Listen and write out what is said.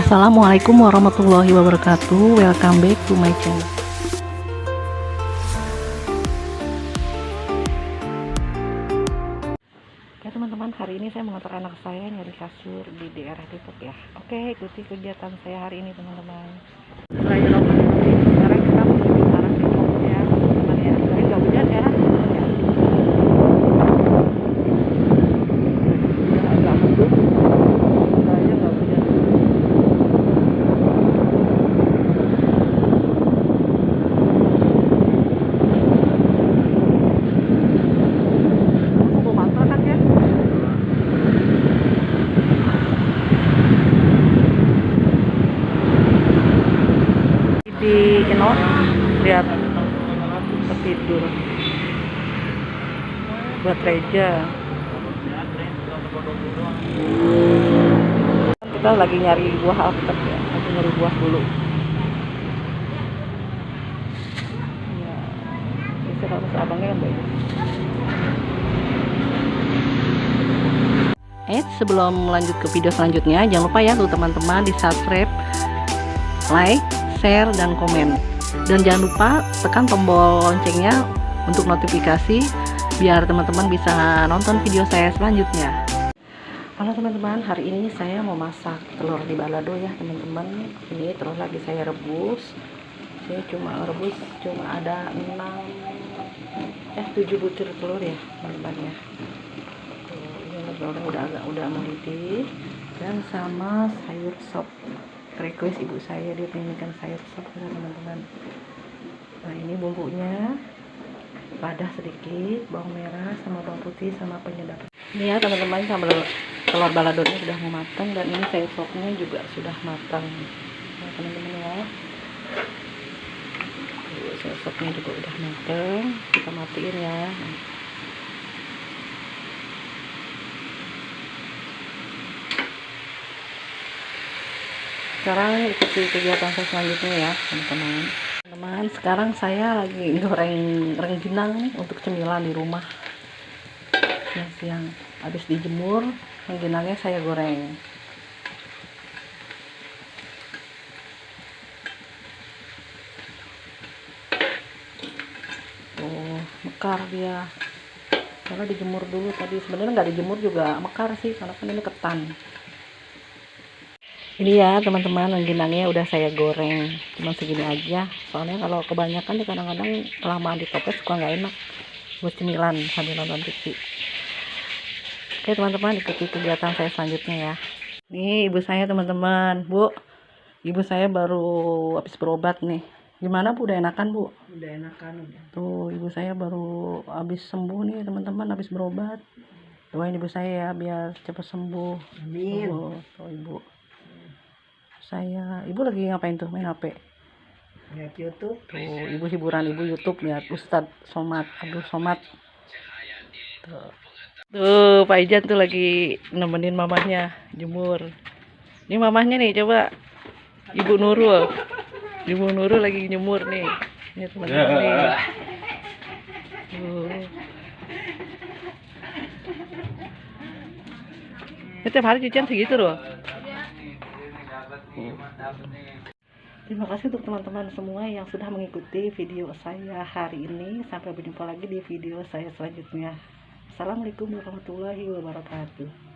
Assalamualaikum warahmatullahi wabarakatuh. Welcome back to my channel. Oke teman-teman, hari ini saya mengantar anak saya nyari kasur di daerah Depok ya. Oke, ikuti kegiatan saya hari ini teman-teman. Sekarang kita menuju ke arah Depok ya teman-teman ya. Ini nggak hujan ya, agak mendung. Saya nggak hujan. Di lihat tertidur buat Reja. Kita lagi nyari buah alpukat ya, lagi nyari buah dulu ya. Bisa harus abangnya kan baik. Sebelum lanjut ke video selanjutnya, jangan lupa ya tuh teman-teman di subscribe, like, share, dan komen. Dan jangan lupa tekan tombol loncengnya untuk notifikasi biar teman-teman bisa nonton video saya selanjutnya. Halo teman-teman, hari ini saya mau masak telur di balado ya teman-teman. Ini telur lagi saya rebus. Saya cuma rebus ada 7 butir telur ya teman-teman ya. Ini telurnya udah mendidih, dan sama sayur sop. Request ibu saya, dia pengenkan sayur sop ya teman-teman. Nah ini bumbunya, lada sedikit, bawang merah sama bawang putih sama penyedap. Ini ya teman-teman, sambal telur baladonya sudah mau matang, dan ini sayur sopnya juga sudah matang. Nah teman-teman ya, sayur sopnya juga udah matang, kita matiin ya. Sekarang ikuti kegiatan saya selanjutnya ya teman-teman. Teman-teman, sekarang saya lagi goreng rengginang nih untuk cemilan di rumah. Siang-siang habis dijemur, rengginangnya saya goreng. Tuh, mekar dia. Karena dijemur dulu tadi. Sebenarnya nggak dijemur juga mekar sih, karena kan ini ketan. Ini ya teman-teman, rengginangnya udah saya goreng, cuma segini aja. Soalnya kalau kebanyakan ya kadang-kadang kelamaan di toples suka nggak enak buat cemilan sambil nonton TV. Oke teman-teman, ikuti kegiatan saya selanjutnya ya. Nih ibu saya teman-teman, Bu. Ibu saya baru habis berobat nih. Gimana Bu, udah enakan Bu? Udah enakan udah. Tuh ibu saya baru habis sembuh nih teman-teman, habis berobat. Doain ibu saya ya biar cepat sembuh. Amin. Tuh ibu. Ibu lagi ngapain tuh, main HP? Lihat YouTube. Tuh ibu hiburan ibu YouTube, lihat Ustadz Somad, Abdul Somad. Tuh Pak Ijan tuh lagi nemenin mamahnya jemur. Ini mamahnya nih, coba Ibu Nurul. Ibu Nurul lagi jemur nih. Ini teman-teman nih. Setiap hari cucian segitu loh. Terima kasih untuk teman-teman semua yang sudah mengikuti video saya hari ini. Sampai berjumpa lagi di video saya selanjutnya. Assalamualaikum warahmatullahi wabarakatuh.